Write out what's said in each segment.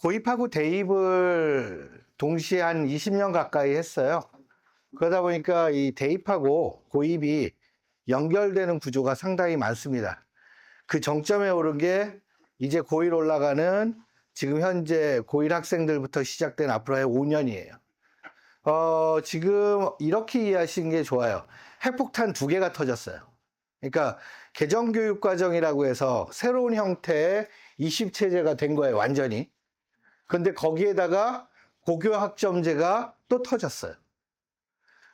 고입하고 대입을 동시에 한 20년 가까이 했어요. 그러다 보니까 이 대입하고 고입이 연결되는 구조가 상당히 많습니다. 그 정점에 오른 게 이제 고1 올라가는 지금 현재 고1 학생들부터 시작된 앞으로의 5년이에요. 지금 이렇게 이해하시는 게 좋아요. 핵폭탄 2개가 터졌어요. 그러니까 개정교육과정이라고 해서 새로운 형태의 이십체제가 된 거예요, 완전히. 근데 거기에다가 고교학점제가 또 터졌어요.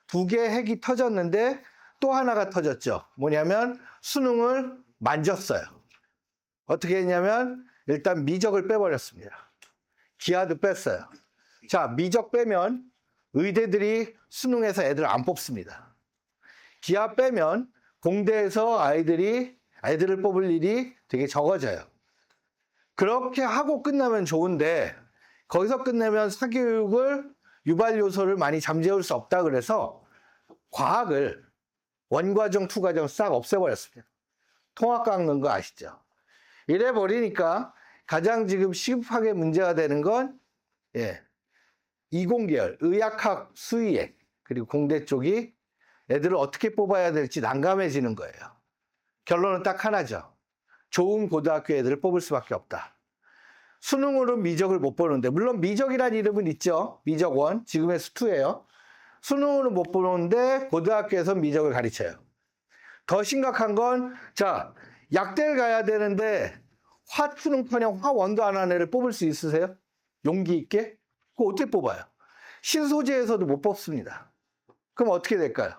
2개의 핵이 터졌는데 또 하나가 터졌죠. 뭐냐면 수능을 만졌어요. 어떻게 했냐면 일단 미적을 빼버렸습니다. 기하도 뺐어요. 자, 미적 빼면 의대들이 수능에서 애들 안 뽑습니다. 기하 빼면 공대에서 아이들을 뽑을 일이 되게 적어져요. 그렇게 하고 끝나면 좋은데 거기서 끝내면 사교육을 유발 요소를 많이 잠재울 수 없다 그래서 과학을 원과정, 투과정 싹 없애버렸습니다. 통합 깎는 거 아시죠? 이래 버리니까 가장 지금 시급하게 문제가 되는 건 이공계열, 의학학, 수의학 그리고 공대 쪽이 애들을 어떻게 뽑아야 될지 난감해지는 거예요. 결론은 딱 하나죠. 좋은 고등학교 애들을 뽑을 수밖에 없다. 수능으로 미적을 못 보는데 물론 미적이라는 이름은 있죠. 미적 1, 지금의 수2예요. 수능으로 못 보는데 고등학교에서 미적을 가르쳐요. 더 심각한 건 자, 약대를 가야 되는데 화투는커녕 화원도 안 하는 애를 뽑을 수 있으세요? 용기 있게? 그거 어떻게 뽑아요? 신소재에서도 못 뽑습니다. 그럼 어떻게 될까요?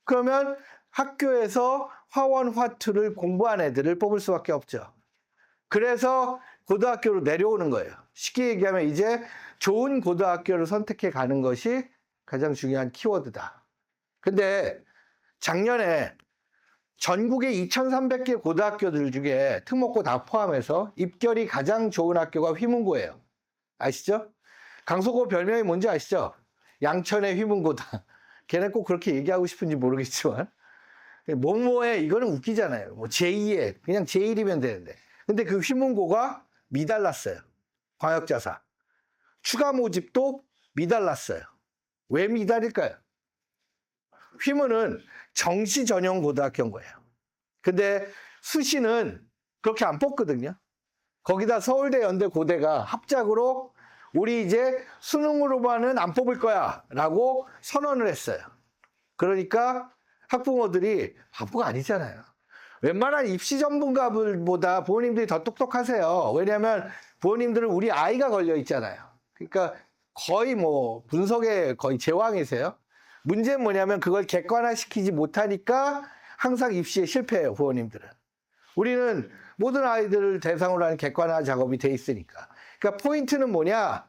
그러면 학교에서 화원, 화투를 공부한 애들을 뽑을 수밖에 없죠. 그래서 고등학교로 내려오는 거예요. 쉽게 얘기하면 이제 좋은 고등학교를 선택해 가는 것이 가장 중요한 키워드다. 근데 작년에 전국의 2,300개 고등학교들 중에 특목고 다 포함해서 입결이 가장 좋은 학교가 휘문고예요. 아시죠? 강서구 별명이 뭔지 아시죠? 양천의 휘문고다. 걔네 꼭 그렇게 얘기하고 싶은지 모르겠지만 뭐뭐에 이거는 웃기잖아요. 뭐 제2에 그냥 제1이면 되는데. 근데 그 휘문고가 미달랐어요. 광역자사. 추가 모집도 미달랐어요. 왜 미달일까요? 휘문은 정시 전용 고등학교인 거예요. 근데 수시는 그렇게 안 뽑거든요. 거기다 서울대, 연대, 고대가 합작으로 우리 이제 수능으로만은 안 뽑을 거야 라고 선언을 했어요. 그러니까 학부모들이 바보가 아니잖아요. 웬만한 입시 전문가들보다 부모님들이 더 똑똑하세요. 왜냐하면 부모님들은 우리 아이가 걸려 있잖아요. 그러니까 거의 뭐 분석의 거의 제왕이세요. 문제는 뭐냐면 그걸 객관화시키지 못하니까 항상 입시에 실패해요, 부모님들은. 우리는 모든 아이들을 대상으로 하는 객관화 작업이 돼 있으니까. 그러니까 포인트는 뭐냐?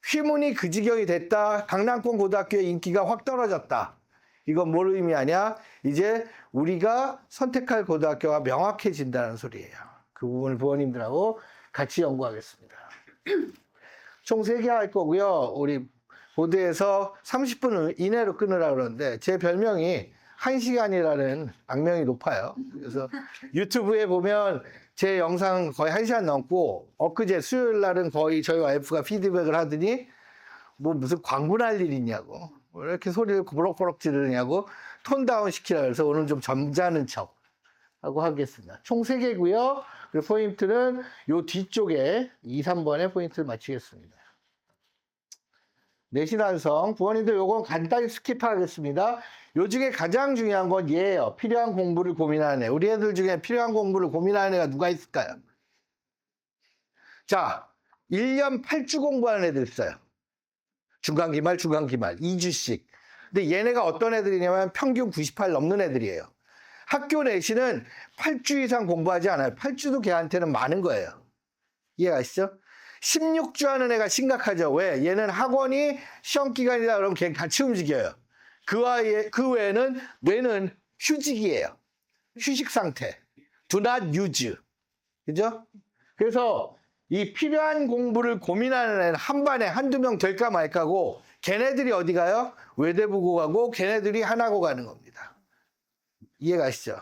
휘문이 그 지경이 됐다. 강남권 고등학교의 인기가 확 떨어졌다. 이건 뭘 의미하냐? 이제 우리가 선택할 고등학교가 명확해진다는 소리예요. 그 부분을 부모님들하고 같이 연구하겠습니다. 총 3개 할 거고요. 우리 보드에서 30분 이내로 끊으라고 그러는데 제 별명이 1시간이라는 악명이 높아요. 그래서 유튜브에 보면 제 영상 거의 1시간 넘고 엊그제 수요일 날은 거의 저희 와이프가 피드백을 하더니 뭐 무슨 광고 날 일 있냐고 왜 이렇게 소리를 버럭버럭 지르냐고 톤 다운 시키라 그래서 오늘 좀 점잖은 척 하고 하겠습니다. 총 3개고요. 그리고 포인트는 요 뒤쪽에 2, 3번에 포인트를 맞추겠습니다. 내신 완성. 부모님들 요건 간단히 스킵하겠습니다. 요 중에 가장 중요한 건 얘예요. 필요한 공부를 고민하는 애. 우리 애들 중에 필요한 공부를 고민하는 애가 누가 있을까요? 자, 1년 8주 공부하는 애들 있어요. 중간, 기말, 2주씩. 근데 얘네가 어떤 애들이냐면 평균 98 넘는 애들이에요. 학교 내신은 8주 이상 공부하지 않아요. 8주도 걔한테는 많은 거예요. 이해가시죠? 16주 하는 애가 심각하죠. 왜? 얘는 학원이 시험 기간이다 그러면 걔 같이 움직여요. 그 외에는 뇌는 휴직이에요. 휴식 상태. Do not use. 그죠? 그래서 이 필요한 공부를 고민하는 애는 한 반에 한두 명 될까 말까고 걔네들이 어디 가요? 외대부고 가고 걔네들이 하나고 가는 겁니다. 이해가시죠?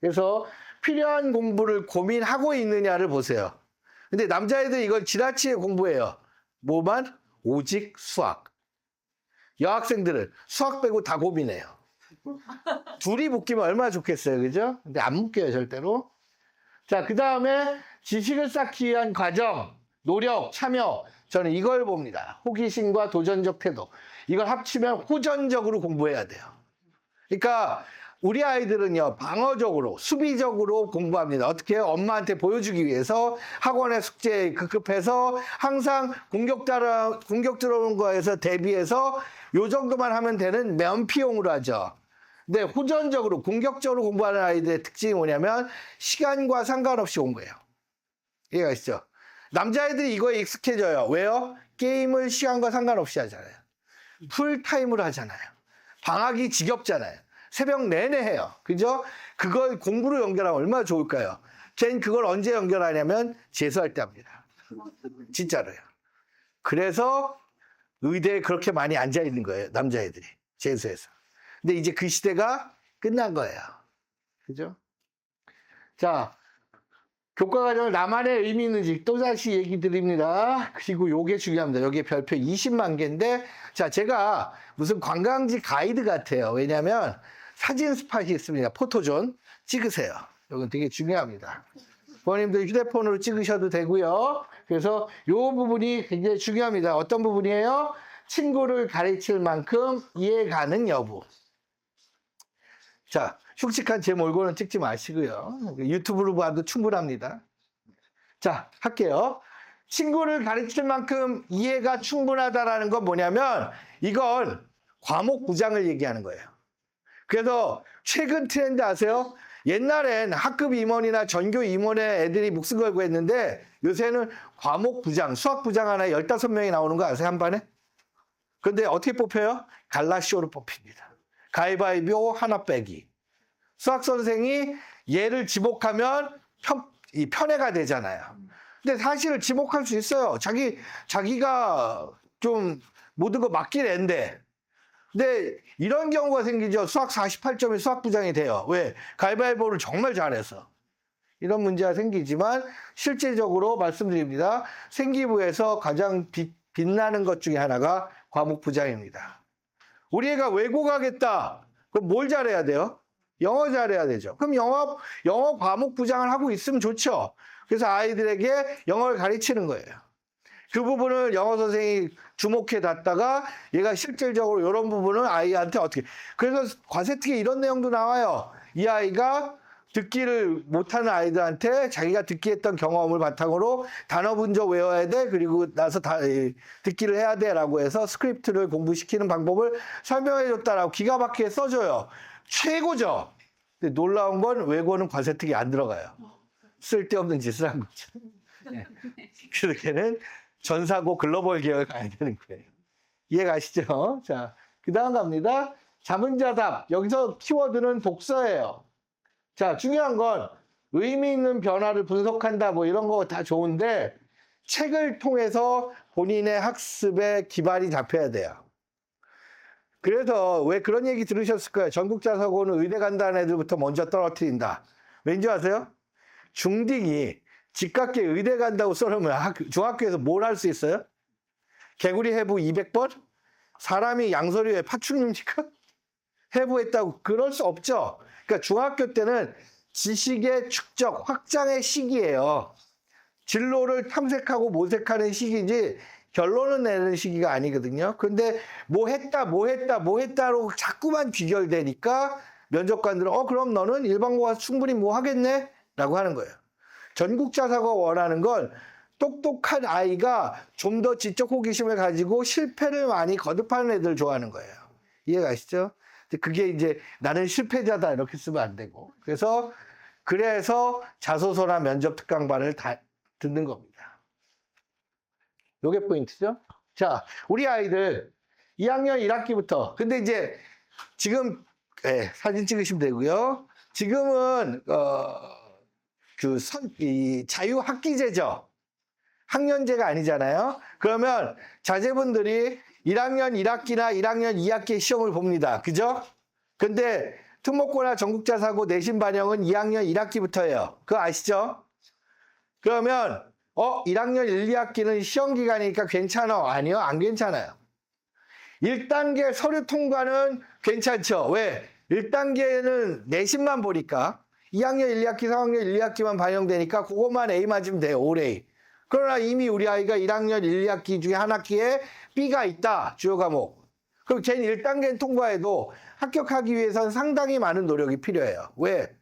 그래서 필요한 공부를 고민하고 있느냐를 보세요. 근데 남자애들이 이걸 지나치게 공부해요. 뭐만? 오직 수학. 여학생들은 수학 빼고 다 고민해요. 둘이 묶이면 얼마나 좋겠어요. 그죠? 근데 안 묶여요, 절대로. 자, 그 다음에 지식을 쌓기 위한 과정, 노력, 참여. 저는 이걸 봅니다. 호기심과 도전적 태도. 이걸 합치면 호전적으로 공부해야 돼요. 그러니까 우리 아이들은요, 방어적으로, 수비적으로 공부합니다. 어떻게 해요? 엄마한테 보여주기 위해서 학원의 숙제에 급급해서 항상 공격 들어오는 거에서 대비해서 요 정도만 하면 되는 면피용으로 하죠. 근데 호전적으로, 공격적으로 공부하는 아이들의 특징이 뭐냐면 시간과 상관없이 공부해요. 이해가 있죠? 남자애들이 이거에 익숙해져요. 왜요? 게임을 시간과 상관없이 하잖아요. 풀타임으로 하잖아요. 방학이 지겹잖아요. 새벽 내내 해요. 그죠? 그걸 공부로 연결하면 얼마나 좋을까요? 쟨 그걸 언제 연결하냐면 재수할 때 합니다. 진짜로요. 그래서 의대에 그렇게 많이 앉아 있는 거예요. 남자애들이. 재수해서. 근데 이제 그 시대가 끝난 거예요. 그죠? 자, 교과과정을 나만의 의미 있는지 또다시 얘기 드립니다. 그리고 요게 중요합니다. 여기에 별표 20만 개인데, 자, 제가 무슨 관광지 가이드 같아요. 왜냐면 사진 스팟이 있습니다. 포토존 찍으세요. 이건 되게 중요합니다. 부모님들 휴대폰으로 찍으셔도 되고요. 그래서 요 부분이 굉장히 중요합니다. 어떤 부분이에요? 친구를 가르칠 만큼 이해가는 여부. 자, 흉측한 제 몰고는 찍지 마시고요. 유튜브로 봐도 충분합니다. 자, 할게요. 친구를 가르칠 만큼 이해가 충분하다라는 건 뭐냐면 이건 과목 부장을 얘기하는 거예요. 그래서 최근 트렌드 아세요? 옛날엔 학급 임원이나 전교 임원의 애들이 목숨 걸고 했는데 요새는 과목 부장, 수학 부장 하나에 15명이 나오는 거 아세요? 한 반에? 그런데 어떻게 뽑혀요? 갈라쇼로 뽑힙니다. 가위바위보 하나 빼기. 수학 선생이 얘를 지목하면 편애가 되잖아요. 근데 사실 지목할 수 있어요. 자기가 좀 모든 거 맡긴 애인데. 근데 이런 경우가 생기죠. 수학 48점이 수학부장이 돼요. 왜? 가위바위보를 정말 잘해서. 이런 문제가 생기지만 실제적으로 말씀드립니다. 생기부에서 가장 빛나는 것 중에 하나가 과목부장입니다. 우리 애가 외고 가겠다. 그럼 뭘 잘해야 돼요? 영어 잘해야 되죠. 그럼 영어 과목 부장을 하고 있으면 좋죠. 그래서 아이들에게 영어를 가르치는 거예요. 그 부분을 영어 선생이 주목해 놨다가 얘가 실질적으로 이런 부분을 아이한테 어떻게. 그래서 과세특에 이런 내용도 나와요. 이 아이가 듣기를 못하는 아이들한테 자기가 듣기 했던 경험을 바탕으로 단어 분조 외워야 돼. 그리고 나서 듣기를 해야 돼. 라고 해서 스크립트를 공부시키는 방법을 설명해 줬다라고 기가 막히게 써줘요. 최고죠. 근데 놀라운 건 외고는 과세특이 안 들어가요. 쓸데없는 짓을 한 거죠. 네. 그렇게는 전사고 글로벌 기업을 가야 되는 거예요. 이해가시죠? 자, 그 다음 갑니다. 자문자답. 여기서 키워드는 독서예요. 자, 중요한 건 의미 있는 변화를 분석한다 뭐 이런 거 다 좋은데 책을 통해서 본인의 학습에 기반이 잡혀야 돼요. 그래서 왜 그런 얘기 들으셨을 거예요. 전국자사고는 의대 간다는 애들부터 먼저 떨어뜨린다. 왠지 아세요? 중딩이 집값게 의대 간다고 써놓으면 중학교에서 뭘 할 수 있어요? 개구리 해부 200번? 사람이 양서류에 파충류입니까? 해부했다고 그럴 수 없죠. 그러니까 중학교 때는 지식의 축적, 확장의 시기예요. 진로를 탐색하고 모색하는 시기지 결론을 내는 시기가 아니거든요. 근데 뭐 했다로 자꾸만 귀결되니까 면접관들은 그럼 너는 일반고가 충분히 뭐 하겠네? 라고 하는 거예요. 전국자사고가 원하는 건 똑똑한 아이가 좀 더 지적 호기심을 가지고 실패를 많이 거듭하는 애들 좋아하는 거예요. 이해가시죠? 그게 이제 나는 실패자다 이렇게 쓰면 안 되고. 그래서 자소서나 면접 특강반을 다 듣는 겁니다. 요게 포인트죠. 자, 우리 아이들 2학년 1학기부터. 근데 이제 지금 사진 찍으시면 되고요. 지금은 이 자유학기제죠. 학년제가 아니잖아요. 그러면 자제분들이 1학년 1학기나 1학년 2학기 시험을 봅니다. 그죠? 근데 특목고나 전국자사고 내신 반영은 2학년 1학기부터예요. 그거 아시죠? 그러면 1학년 1, 2학기는 시험 기간이니까 괜찮아. 아니요, 안 괜찮아요. 1단계 서류 통과는 괜찮죠. 왜? 1단계는 내신만 보니까 2학년 1, 2학기, 3학년 1, 2학기만 반영되니까 그것만 A 맞으면 돼요. 올 A. 그러나 이미 우리 아이가 1학년 1, 2학기 중에 한 학기에 B가 있다. 주요 과목. 그럼 쟤는 1단계 통과해도 합격하기 위해서는 상당히 많은 노력이 필요해요. 왜?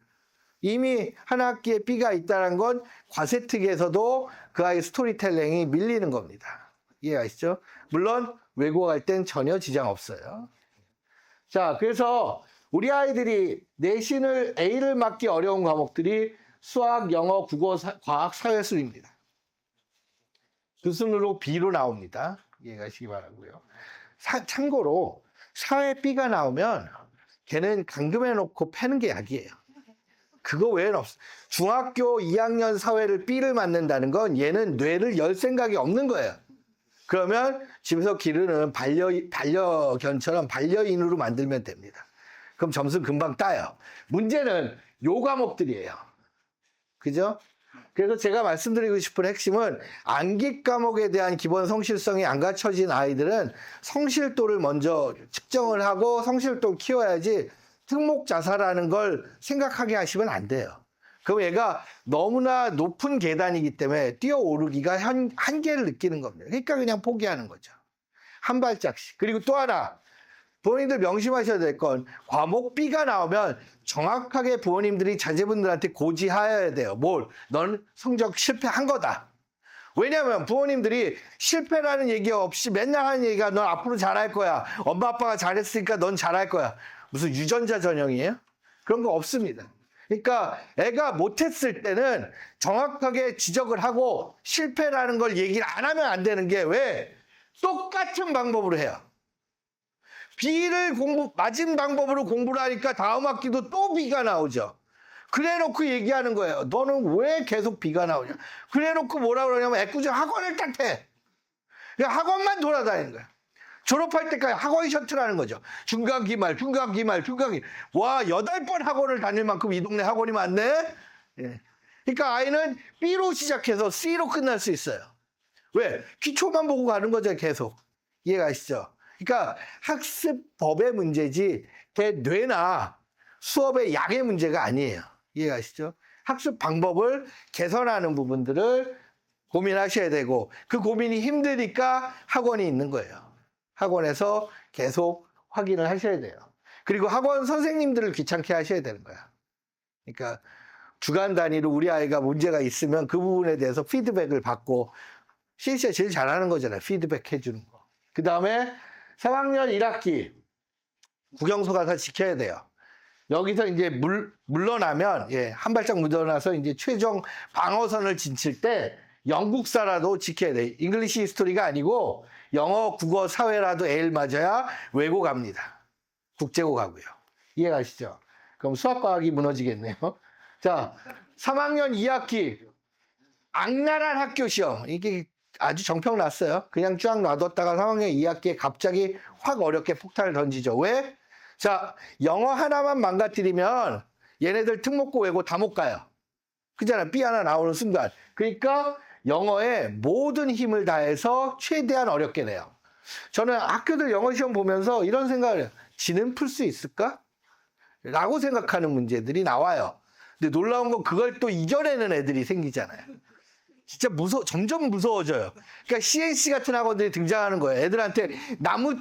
이미 한 학기에 B가 있다는 건 과세특에서도 그 아이 스토리텔링이 밀리는 겁니다. 이해가시죠? 물론 외국어 갈 땐 전혀 지장 없어요. 자, 그래서 우리 아이들이 내신을 A를 맞기 어려운 과목들이 수학, 영어, 국어, 과학, 사회술입니다. 그 순으로 B로 나옵니다. 이해가시기 바라고요. 참고로 사회 B가 나오면 걔는 감금해 놓고 패는 게 약이에요. 그거 외에는 없어. 중학교 2학년 사회를 B를 맞는다는 건 얘는 뇌를 열 생각이 없는 거예요. 그러면 집에서 기르는 반려견처럼 반려인으로 만들면 됩니다. 그럼 점수 금방 따요. 문제는 요 과목들이에요. 그죠? 그래서 제가 말씀드리고 싶은 핵심은 암기 과목에 대한 기본 성실성이 안 갖춰진 아이들은 성실도를 먼저 측정을 하고 성실도를 키워야지 특목 자사라는 걸 생각하게 하시면 안 돼요. 그럼 얘가 너무나 높은 계단이기 때문에 뛰어오르기가 한계를 느끼는 겁니다. 그러니까 그냥 포기하는 거죠. 한 발짝씩. 그리고 또 하나, 부모님들 명심하셔야 될 건 과목 B가 나오면 정확하게 부모님들이 자제분들한테 고지하여야 돼요. 뭘? 넌 성적 실패한 거다. 왜냐하면 부모님들이 실패라는 얘기 없이 맨날 하는 얘기가 넌 앞으로 잘할 거야. 엄마 아빠가 잘했으니까 넌 잘할 거야. 무슨 유전자 전형이에요? 그런 거 없습니다. 그러니까 애가 못했을 때는 정확하게 지적을 하고 실패라는 걸 얘기를 안 하면 안 되는 게 왜? 똑같은 방법으로 해요. B를 맞은 방법으로 공부를 하니까 다음 학기도 또 B가 나오죠. 그래 놓고 얘기하는 거예요. 너는 왜 계속 B가 나오냐. 그래 놓고 뭐라 그러냐면 애꿎은 학원을 탓해. 그냥 학원만 돌아다니는 거야. 졸업할 때까지 학원 셔틀하는 거죠. 중간 기말. 와, 8번 학원을 다닐 만큼 이 동네 학원이 많네? 예. 그러니까 아이는 B로 시작해서 C로 끝날 수 있어요. 왜? 기초만 보고 가는 거죠, 계속. 이해가시죠? 그러니까 학습법의 문제지 걔 뇌나 수업의 양의 문제가 아니에요. 이해가시죠? 학습 방법을 개선하는 부분들을 고민하셔야 되고 그 고민이 힘드니까 학원이 있는 거예요. 학원에서 계속 확인을 하셔야 돼요. 그리고 학원 선생님들을 귀찮게 하셔야 되는 거야. 그러니까 주간 단위로 우리 아이가 문제가 있으면 그 부분에 대해서 피드백을 받고 CC가 제일 잘하는 거잖아요. 피드백 해주는 거. 그 다음에 3학년 1학기 국영수 가서 지켜야 돼요. 여기서 이제 물러나면 한 발짝 물러나서 이제 최종 방어선을 진칠 때 영국사라도 지켜야 돼요. 잉글리시 히스토리가 아니고 영어, 국어, 사회라도 A를 맞아야 외고 갑니다. 국제고 가고요. 이해가시죠? 그럼 수학과학이 무너지겠네요. 자, 3학년 2학기 악랄한 학교 시험. 이게 아주 정평 났어요. 그냥 쫙 놔뒀다가 3학년 2학기에 갑자기 확 어렵게 폭탄을 던지죠. 왜? 자, 영어 하나만 망가뜨리면 얘네들 특목고 외고 다 못 가요. 그잖아. B 하나 나오는 순간. 그러니까 영어에 모든 힘을 다해서 최대한 어렵게 내요. 저는 학교들 영어 시험 보면서 이런 생각을 해요. 지는 풀 수 있을까? 라고 생각하는 문제들이 나와요. 근데 놀라운 건 그걸 또 이겨내는 애들이 생기잖아요. 진짜 점점 무서워져요. 그러니까 CNC 같은 학원들이 등장하는 거예요. 애들한테 나무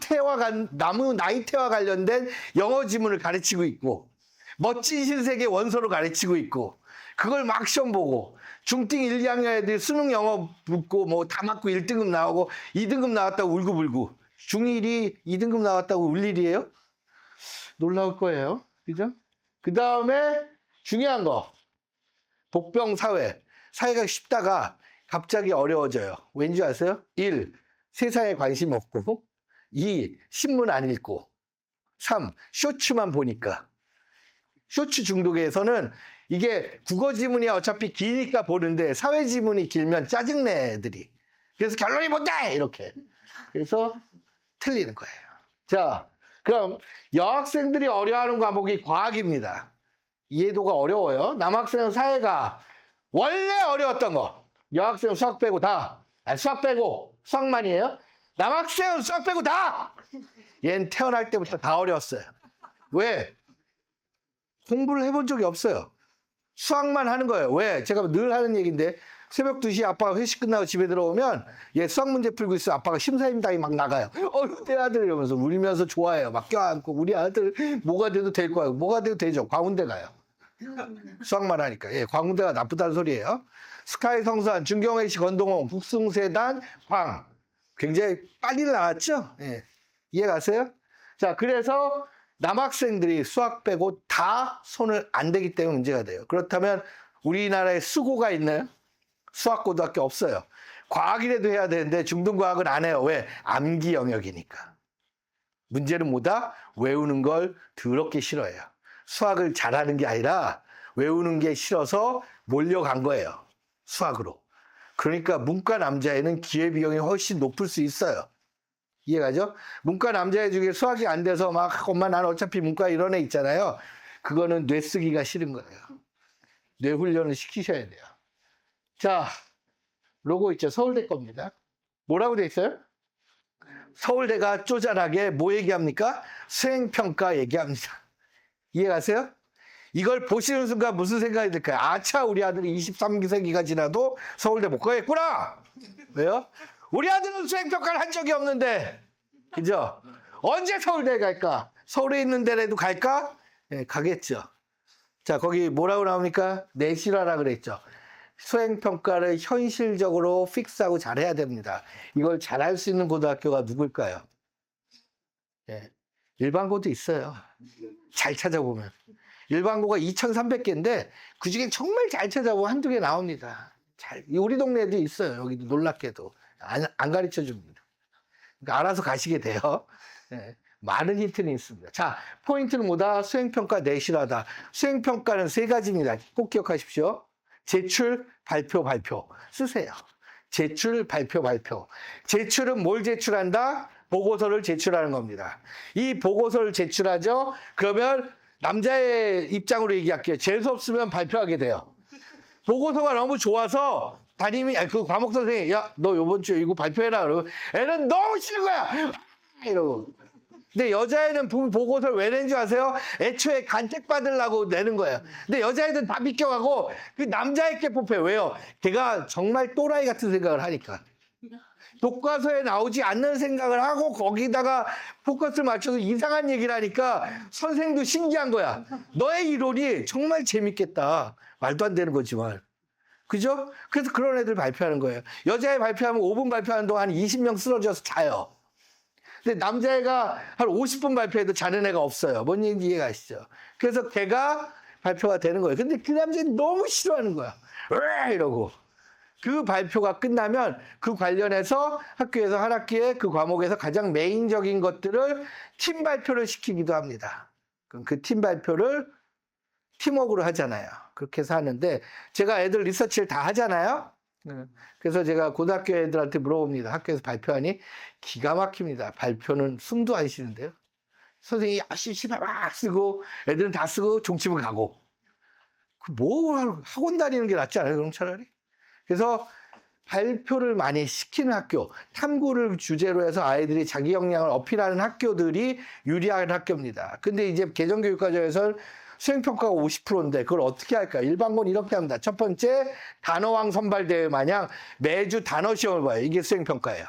나이테와 관련된 영어 지문을 가르치고 있고, 멋진 신세계 원서를 가르치고 있고, 그걸 막 시험 보고, 중딩 1, 2학년 애들이 수능 영어 붙고, 뭐 다 맞고 1등급 나오고, 2등급 나왔다고 울고불고, 중1이 2등급 나왔다고 울 일이에요? 놀라울 거예요. 그죠? 그 다음에 중요한 거. 복병 사회. 사회가 쉽다가 갑자기 어려워져요. 왠지 아세요? 1. 세상에 관심 없고 2. 신문 안 읽고 3. 쇼츠만 보니까. 쇼츠 중독에서는 이게 국어 지문이 어차피 기니까 보는데 사회 지문이 길면 짜증내 애들이. 그래서 결론이 뭔데? 이렇게. 그래서 틀리는 거예요. 자, 그럼 여학생들이 어려워하는 과목이 과학입니다. 이해도가 어려워요. 남학생은 사회가 원래 어려웠던 거. 여학생은 수학 빼고 다. 수학 빼고 수학만이에요? 남학생은 수학 빼고 다. 얘는 태어날 때부터 다 어려웠어요. 왜? 공부를 해본 적이 없어요. 수학만 하는 거예요. 왜? 제가 늘 하는 얘기인데 새벽 2시에 아빠가 회식 끝나고 집에 들어오면 얘 수학 문제 풀고 있어. 아빠가 심사임당이 막 나가요. 내 아들 이러면서 울면서 좋아해요. 막 껴안고 우리 아들 뭐가 돼도 될 거예요. 뭐가 돼도 되죠. 광운대 가요. 수학만 하니까. 예, 광운대가 나쁘다는 소리예요. 스카이 성산, 중경외시 건동홍, 북숭세단, 광. 굉장히 빨리 나왔죠? 예. 이해 가세요? 자, 그래서 남학생들이 수학 빼고 다 손을 안 대기 때문에 문제가 돼요. 그렇다면 우리나라에 수고가 있나요? 수학고등학교 없어요. 과학이라도 해야 되는데 중등과학은 안 해요. 왜? 암기 영역이니까. 문제는 뭐다? 외우는 걸 더럽게 싫어해요. 수학을 잘하는 게 아니라 외우는 게 싫어서 몰려간 거예요. 수학으로. 그러니까 문과 남자애는 기회비용이 훨씬 높을 수 있어요. 이해가죠? 문과 남자애 중에 수학이 안 돼서 막 엄마 난 어차피 문과 이런 애 있잖아요. 그거는 뇌 쓰기가 싫은 거예요. 뇌 훈련을 시키셔야 돼요. 자, 로고 있죠? 서울대 겁니다. 뭐라고 돼 있어요? 서울대가 쪼잔하게 뭐 얘기합니까? 수행평가 얘기합니다. 이해가세요? 이걸 보시는 순간 무슨 생각이 들까요? 아차, 우리 아들이 23세기가 지나도 서울대 못 가겠구나! 왜요? 우리 아들은 수행평가를 한 적이 없는데, 그죠? 언제 서울대에 갈까? 서울에 있는 데라도 갈까? 네, 가겠죠. 자, 거기 뭐라고 나옵니까? 내실화라 그랬죠. 수행평가를 현실적으로 픽스하고 잘해야 됩니다. 이걸 잘할 수 있는 고등학교가 누굴까요? 네, 일반고도 있어요. 잘 찾아보면. 일반고가 2,300개인데 그중에 정말 잘 찾아보면 한두 개 나옵니다. 우리 동네에도 있어요. 여기도 놀랍게도. 안 가르쳐 줍니다. 그러니까 알아서 가시게 돼요. 네, 많은 힌트는 있습니다. 자, 포인트는 뭐다? 수행평가 내실화다. 수행평가는 세 가지입니다. 꼭 기억하십시오. 제출, 발표, 발표. 쓰세요. 제출, 발표, 발표. 제출은 뭘 제출한다? 보고서를 제출하는 겁니다. 이 보고서를 제출하죠? 그러면 남자의 입장으로 얘기할게요. 재수 없으면 발표하게 돼요. 보고서가 너무 좋아서 담임이, 그 과목 선생님이, 야, 너 요번 주에 이거 발표해라. 그러면 애는 너무 싫은 거야. 이러고. 근데 여자애는 보고서를 왜 낸 줄 아세요? 애초에 간택 받으려고 내는 거예요. 근데 여자애들은 다 비껴가고 그 남자애께 뽑혀요. 왜요? 걔가 정말 또라이 같은 생각을 하니까. 교과서에 나오지 않는 생각을 하고 거기다가 포커스를 맞춰서 이상한 얘기를 하니까 선생님도 신기한 거야. 너의 이론이 정말 재밌겠다. 말도 안 되는 거지만. 그죠? 그래서 그런 애들 발표하는 거예요. 여자애 발표하면 5분 발표하는 동안 한 20명 쓰러져서 자요. 근데 남자애가 한 50분 발표해도 자는 애가 없어요. 뭔 얘기인지 이해가 가시죠? 그래서 걔가 발표가 되는 거예요. 근데 그 남자애는 너무 싫어하는 거야. 왜 이러고. 그 발표가 끝나면 그 관련해서 학교에서 한 학기에 그 과목에서 가장 메인적인 것들을 팀 발표를 시키기도 합니다. 그럼 그 팀 발표를 팀워크로 하잖아요. 그렇게 해서 하는데 제가 애들 리서치를 다 하잖아요. 그래서 제가 고등학교 애들한테 물어봅니다. 학교에서 발표하니 기가 막힙니다. 발표는 숨도 안 쉬는데요. 선생님이 열심히 막 쓰고 애들은 다 쓰고 종치면 가고. 뭐 학원 다니는 게 낫지 않아요? 그럼 차라리. 그래서 발표를 많이 시키는 학교, 탐구를 주제로 해서 아이들이 자기 역량을 어필하는 학교들이 유리한 학교입니다. 근데 이제 개정교육과정에서는 수행평가가 50%인데 그걸 어떻게 할까요? 일반고는 이렇게 합니다. 첫 번째, 단어왕 선발대회 마냥 매주 단어 시험을 봐요. 이게 수행평가예요.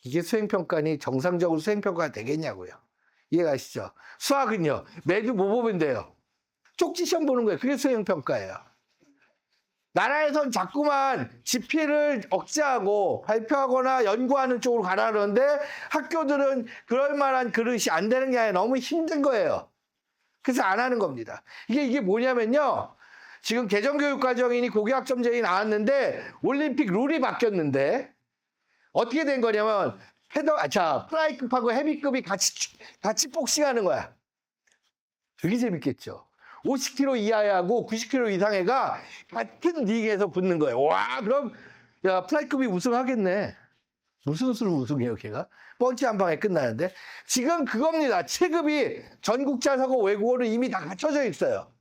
이게 수행평가니 정상적으로 수행평가가 되겠냐고요. 이해가시죠? 수학은요, 매주 뭐 보면 돼요? 쪽지 시험 보는 거예요. 그게 수행평가예요. 나라에선 자꾸만 집필을 억제하고 발표하거나 연구하는 쪽으로 가라 그러는데 학교들은 그럴 만한 그릇이 안 되는 게 아니라 너무 힘든 거예요. 그래서 안 하는 겁니다. 이게 뭐냐면요. 지금 개정교육과정이니 고교학점제이 나왔는데 올림픽 룰이 바뀌었는데 어떻게 된 거냐면 플라이급하고 헤비급이 같이 복싱하는 거야. 되게 재밌겠죠. 50kg 이하하고 90kg 이상애가 같은 링에서 붙는 거예요. 와, 그럼 야 플라이급이 우승하겠네. 무슨 수를 우승해요, 걔가? 펀치 한 방에 끝나는데. 지금 그겁니다. 체급이 전국자사고 외국어는 이미 다 갖춰져 있어요.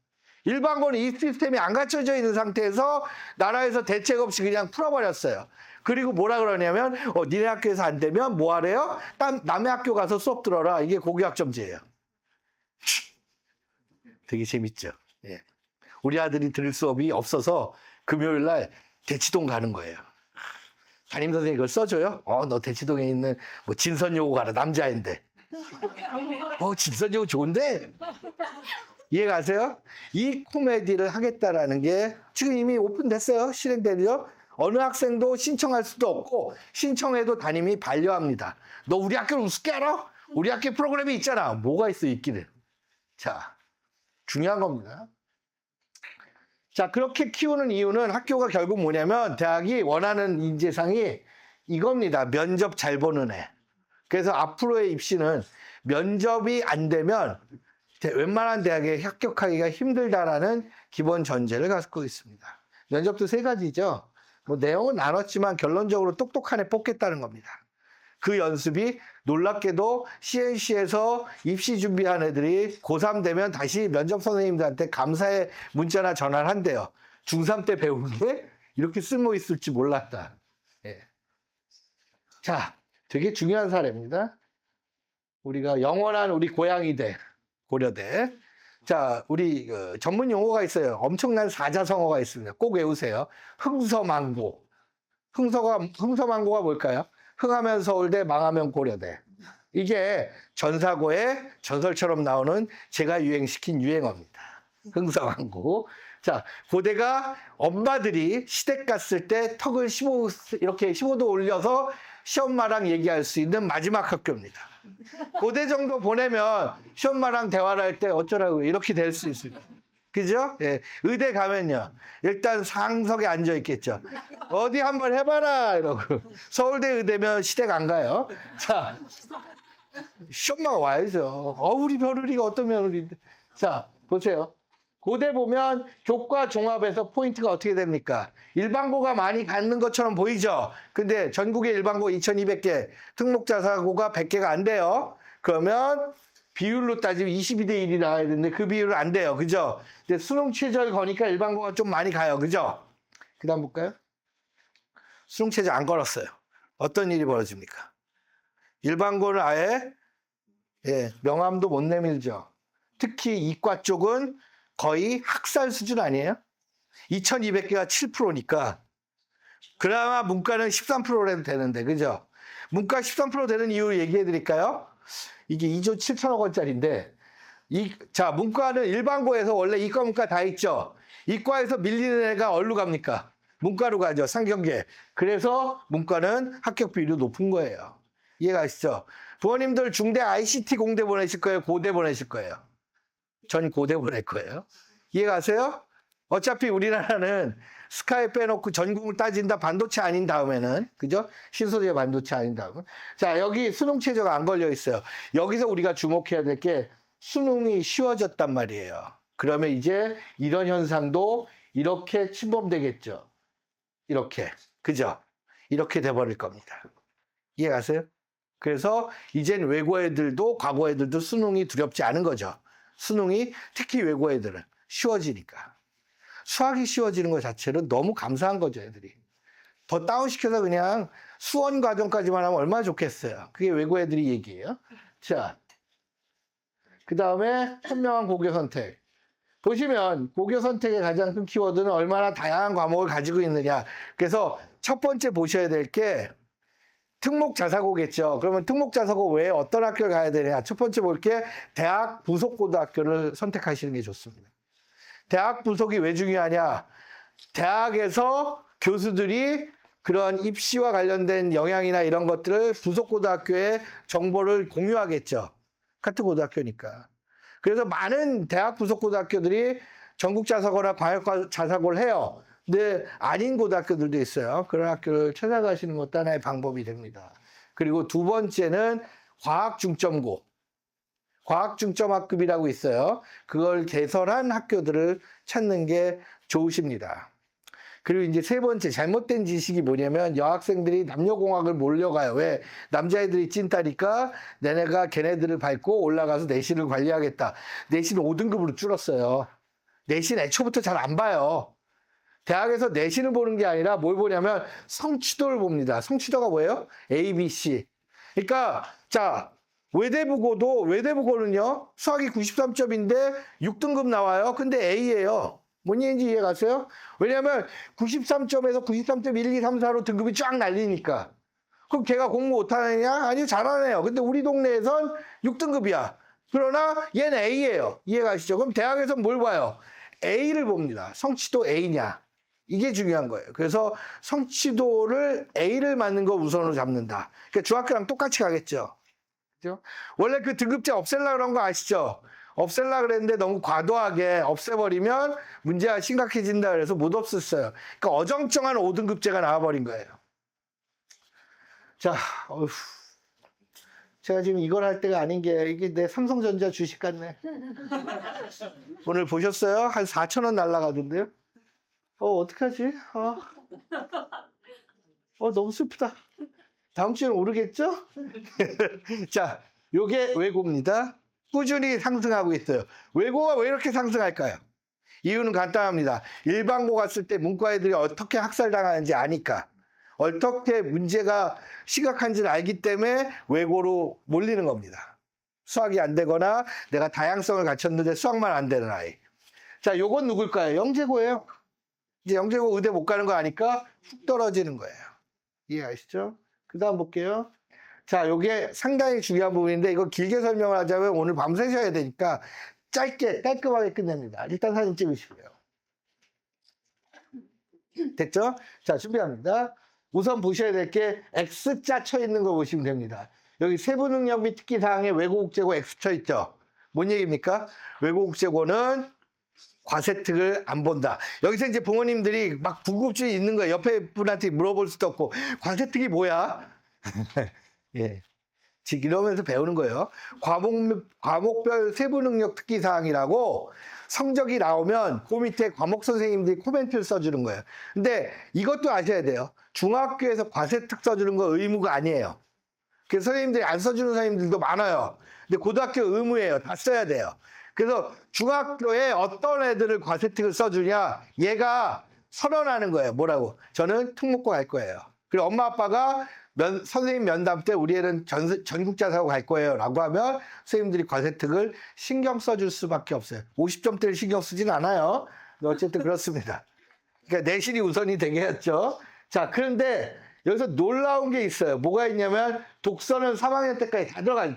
일반고는 이 시스템이 안 갖춰져 있는 상태에서 나라에서 대책 없이 그냥 풀어버렸어요. 그리고 뭐라 그러냐면 니네 학교에서 안 되면 뭐 하래요? 남의 학교 가서 수업 들어라. 이게 고교학점제예요. 되게 재밌죠. 예. 우리 아들이 들을 수업이 없어서 금요일 날 대치동 가는 거예요. 담임선생님이 그걸 써줘요. 너 대치동에 있는 뭐 진선여고 가라. 남자인데. 진선여고 좋은데? 이해가세요? 이 코미디를 하겠다라는 게 지금 이미 오픈됐어요. 실행되죠? 어느 학생도 신청할 수도 없고 신청해도 담임이 반려합니다. 너 우리 학교를 우습게 알아? 우리 학교 프로그램이 있잖아. 뭐가 있어 있기는. 자, 중요한 겁니다. 자, 그렇게 키우는 이유는 학교가 결국 뭐냐면 대학이 원하는 인재상이 이겁니다. 면접 잘 보는 애. 그래서 앞으로의 입시는 면접이 안 되면 웬만한 대학에 합격하기가 힘들다라는 기본 전제를 갖고 있습니다. 면접도 세 가지죠. 뭐 내용은 나눴지만 결론적으로 똑똑한 애 뽑겠다는 겁니다. 그 연습이 놀랍게도 CNC에서 입시 준비한 애들이 고3 되면 다시 면접 선생님들한테 감사의 문자나 전화를 한대요. 중3 때 배운 게 이렇게 쓸모 있을지 몰랐다. 예. 자, 되게 중요한 사례입니다. 우리가 영원한 우리 고양이대, 고려대. 자, 우리 전문 용어가 있어요. 엄청난 사자성어가 있습니다. 꼭 외우세요. 흥서망고. 흥서망고가 뭘까요? 흥하면 서울대, 망하면 고려대. 이게 전사고의 전설처럼 나오는 제가 유행시킨 유행어입니다. 흥서망고. 자, 고대가 엄마들이 시댁 갔을 때 턱을 이렇게 15도 올려서 시엄마랑 얘기할 수 있는 마지막 학교입니다. 고대 정도 보내면 시엄마랑 대화를 할 때 어쩌라고 이렇게 될 수 있습니다. 그죠? 예. 의대 가면요. 일단 상석에 앉아 있겠죠. 어디 한번 해봐라 이러고. 서울대 의대면 시댁 안 가요. 자, 시엄마가 와야죠. 우리 며느리가 어떤 며느리인데. 자, 보세요. 고대 보면 교과 종합에서 포인트가 어떻게 됩니까? 일반고가 많이 갖는 것처럼 보이죠? 근데 전국의 일반고 2200개, 특목자사고가 100개가 안 돼요. 그러면 비율로 따지면 22대 1이 나와야 되는데 그 비율은 안 돼요. 그죠? 근데 수능 최저를 거니까 일반고가 좀 많이 가요. 그죠? 그 다음 볼까요? 수능 최저 안 걸었어요. 어떤 일이 벌어집니까? 일반고를 아예 명함도 못 내밀죠. 특히 이과 쪽은 거의 학살 수준 아니에요? 2200개가 7%니까 그나마 문과는 13%라도 되는데 그죠? 문과 13% 되는 이유 얘기해 드릴까요? 이게 2조 7천억 원짜리인데 자, 문과는 일반고에서 원래 이과 문과 다 있죠. 이과에서 밀리는 애가 어디로 갑니까? 문과로 가죠. 상경계. 그래서 문과는 합격 비율이 높은 거예요. 이해가시죠? 부모님들 중대 ICT 공대 보내실 거예요? 고대 보내실 거예요? 전 고대 보낼 거예요. 이해가세요? 어차피 우리나라는 스카이 빼놓고 전공을 따진다 반도체 아닌 다음에는 그죠? 신소재 반도체 아닌 다음은 자, 여기 수능 최저가 안 걸려 있어요. 여기서 우리가 주목해야 될 게 수능이 쉬워졌단 말이에요. 그러면 이제 이런 현상도 이렇게 침범되겠죠. 이렇게 그죠? 이렇게 돼버릴 겁니다. 이해가세요? 그래서 이젠 외고 애들도 과거 애들도 수능이 두렵지 않은 거죠. 수능이 특히 외고 애들은 쉬워지니까. 수학이 쉬워지는 것 자체는 너무 감사한 거죠, 애들이. 더 다운시켜서 그냥 수원 과정까지만 하면 얼마나 좋겠어요. 그게 외고 애들이 얘기예요. 자, 그 다음에 현명한 고교 선택. 보시면 고교 선택의 가장 큰 키워드는 얼마나 다양한 과목을 가지고 있느냐. 그래서 첫 번째 보셔야 될 게 특목자사고겠죠. 그러면 특목자사고 외에 어떤 학교를 가야 되냐. 첫 번째 볼 게 대학 부속고등학교를 선택하시는 게 좋습니다. 대학 부속이 왜 중요하냐. 대학에서 교수들이 그런 입시와 관련된 영향이나 이런 것들을 부속고등학교에 정보를 공유하겠죠. 같은 고등학교니까. 그래서 많은 대학 부속고등학교들이 전국자사고나 광역자사고를 해요. 근데 아닌 고등학교들도 있어요. 그런 학교를 찾아가시는 것도 하나의 방법이 됩니다. 그리고 두 번째는 과학중점고. 과학중점학급이라고 있어요. 그걸 개설한 학교들을 찾는 게 좋으십니다. 그리고 이제 세 번째 잘못된 지식이 뭐냐면 여학생들이 남녀공학을 몰려가요. 왜? 남자애들이 찐따니까 내내가 걔네들을 밟고 올라가서 내신을 관리하겠다. 내신 5등급으로 줄었어요. 내신 애초부터 잘 안 봐요. 대학에서 내신을 보는 게 아니라 뭘 보냐면 성취도를 봅니다. 성취도가 뭐예요? A, B, C. 그러니까 자, 외대부고는요. 수학이 93점인데 6등급 나와요. 근데 A예요. 뭔 얘기인지 이해 가세요? 왜냐하면 93점에서 93.1, 2, 3, 4로 등급이 쫙 날리니까. 그럼 걔가 공부 못하느냐? 아니요, 잘하네요. 근데 우리 동네에선 6등급이야. 그러나 얘는 A예요. 이해 가시죠? 그럼 대학에서는 뭘 봐요? A를 봅니다. 성취도 A냐. 이게 중요한 거예요. 그래서 성취도를 A를 맞는 거 우선으로 잡는다. 그러니까 중학교랑 똑같이 가겠죠. 그죠? 원래 그 등급제 없앨라 그런 거 아시죠? 없앨라 그랬는데 너무 과도하게 없애버리면 문제가 심각해진다 그래서 못 없앴어요. 그러니까 어정쩡한 5등급제가 나와버린 거예요. 자, 제가 지금 이걸 할 때가 아닌 게 이게 내 삼성전자 주식 같네. 오늘 보셨어요? 한 4,000원 날라가던데요? 어떡하지? 너무 슬프다. 다음 주에는 오르겠죠? 자, 요게 외고입니다. 꾸준히 상승하고 있어요. 외고가 왜 이렇게 상승할까요? 이유는 간단합니다. 일반고 갔을 때 문과 애들이 어떻게 학살당하는지 아니까. 어떻게 문제가 심각한지를 알기 때문에 외고로 몰리는 겁니다. 수학이 안 되거나 내가 다양성을 갖췄는데 수학만 안 되는 아이. 자, 요건 누굴까요? 영재고예요. 이제 영재고 의대 못 가는 거 아니까 훅 떨어지는 거예요. 이해하시죠? 그 다음 볼게요. 자, 요게 상당히 중요한 부분인데 이거 길게 설명을 하자면 오늘 밤새셔야 되니까 짧게 깔끔하게 끝냅니다. 일단 사진 찍으시고요. 됐죠? 자, 준비합니다. 우선 보셔야 될 게 X자 쳐 있는 거 보시면 됩니다. 여기 세부 능력 및 특기 사항에 외고국제고 X 쳐 있죠? 뭔 얘기입니까? 외고국제고는 과세특을 안 본다. 여기서 이제 부모님들이 막 궁금증이 있는 거예요. 옆에 분한테 물어볼 수도 없고 과세특이 뭐야? 예, 이러면서 배우는 거예요. 과목별 세부 능력 특기 사항이라고 성적이 나오면 그 밑에 과목 선생님들이 코멘트를 써주는 거예요. 근데 이것도 아셔야 돼요. 중학교에서 과세특 써주는 거 의무가 아니에요. 그래서 선생님들이 안 써주는 선생님들도 많아요. 근데 고등학교 의무예요. 다 써야 돼요. 그래서 중학교에 어떤 애들을 과세특을 써주냐, 얘가 선언하는 거예요. 뭐라고? 저는 특목고 갈 거예요. 그리고 엄마 아빠가 선생님 면담 때 우리 애는 전국자 사고 갈 거예요 라고 하면 선생님들이 과세특을 신경 써줄 수밖에 없어요. 50점대를 신경 쓰진 않아요. 어쨌든 그렇습니다. 그러니까 내신이 우선이 되게 했죠. 자, 그런데 여기서 놀라운 게 있어요. 뭐가 있냐면 독서는 3학년 때까지 다 들어가요.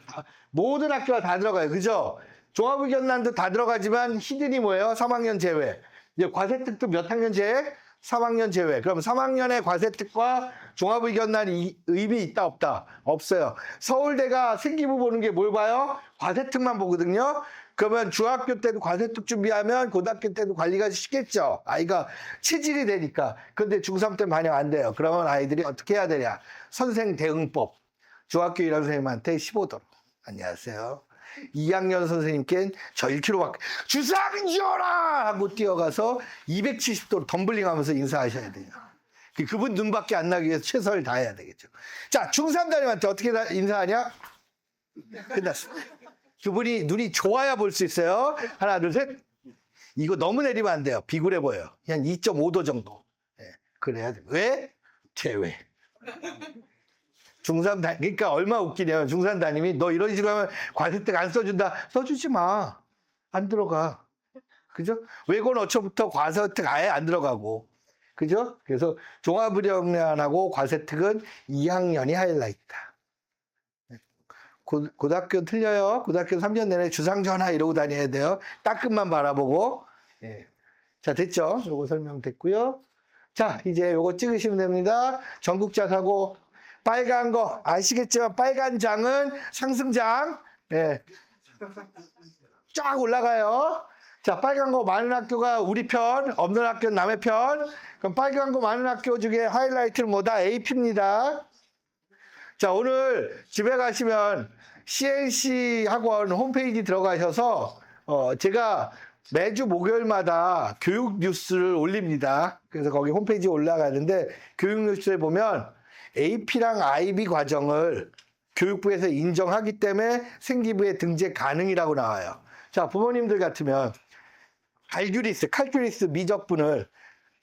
모든 학교가 다 들어가요. 그죠? 종합의견난도 다 들어가지만 히든이 뭐예요? 3학년 제외. 이제 과세특도 몇 학년 제외? 3학년 제외. 그럼 3학년의 과세특과 종합의견난 의미 있다 없다? 없어요. 서울대가 생기부 보는 게 뭘 봐요? 과세특만 보거든요. 그러면 중학교 때도 과세특 준비하면 고등학교 때도 관리가 쉽겠죠. 아이가 체질이 되니까. 근데 중3 때는 반영 안 돼요. 그러면 아이들이 어떻게 해야 되냐? 선생 대응법. 중학교 1학년 선생님한테 15도로. 안녕하세요. 2학년 선생님께는 저 1km 주상 지어라 하고 뛰어가서 270도로 덤블링 하면서 인사하셔야 돼요. 그분 눈밖에 안 나기 위해서 최선을 다해야 되겠죠. 자, 중3 담임한테 어떻게 인사하냐? 끝났어. 그분이 눈이 좋아야 볼 수 있어요. 하나, 둘, 셋. 이거 너무 내리면 안 돼요. 비굴해 보여요. 그냥 2.5도 정도. 네, 그래야 돼요. 왜? 제외. 중3 그러니까 얼마 웃기냐면 중3 담임이 너 이런 식으로 하면 과세특 안 써준다. 써주지 마. 안 들어가. 그죠? 외고는 어처부터 과세특 아예 안 들어가고. 그죠? 그래서 종합의견난하고 과세특은 2학년이 하이라이트다. 고등학교 틀려요. 고등학교 3년 내내 주상전화 이러고 다녀야 돼요. 따끔만 바라보고. 예. 자, 됐죠? 요거 설명됐고요. 자, 이제 요거 찍으시면 됩니다. 전국자 사고. 빨간 거 아시겠지만 빨간 장은 상승장. 예. 쫙 올라가요. 자, 빨간 거 많은 학교가 우리 편, 없는 학교는 남의 편. 그럼 빨간 거 많은 학교 중에 하이라이트는 뭐다? AP입니다. 자, 오늘 집에 가시면 CNC 학원 홈페이지 들어가셔서 제가 매주 목요일마다 교육 뉴스를 올립니다. 그래서 거기 홈페이지에 올라가는데 교육 뉴스에 보면 AP랑 IB 과정을 교육부에서 인정하기 때문에 생기부에 등재 가능이라고 나와요. 자, 부모님들 같으면 칼큘리스 미적분을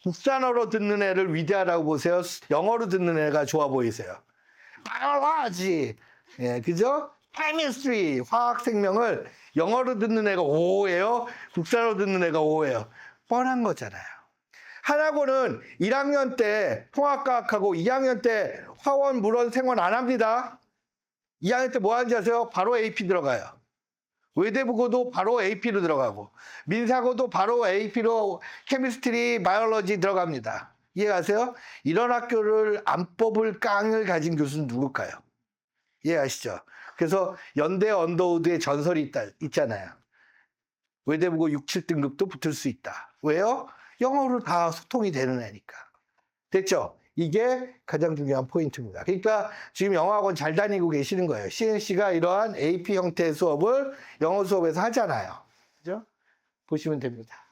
국산어로 듣는 애를 위대하다고 보세요? 영어로 듣는 애가 좋아 보이세요? biology, 예, 그죠? chemistry, 화학생명을 영어로 듣는 애가 5예요? 국산어로 듣는 애가 5예요? 뻔한 거잖아요. 하나고는 1학년 때 통합과학하고 2학년 때 화원, 물원, 생원 안 합니다. 2학년 때 뭐 하는지 아세요? 바로 AP 들어가요. 외대부고도 바로 AP로 들어가고 민사고도 바로 AP로 케미스트리, 바이올로지 들어갑니다. 이해가세요? 이런 학교를 안 뽑을 깡을 가진 교수는 누굴까요? 이해하시죠? 그래서 연대 언더우드의 전설이 있잖아요. 외대부고 6, 7등급도 붙을 수 있다. 왜요? 영어로 다 소통이 되는 애니까. 됐죠? 이게 가장 중요한 포인트입니다. 그러니까 지금 영어학원 잘 다니고 계시는 거예요. CNC가 이러한 AP 형태의 수업을 영어 수업에서 하잖아요. 그죠? 보시면 됩니다.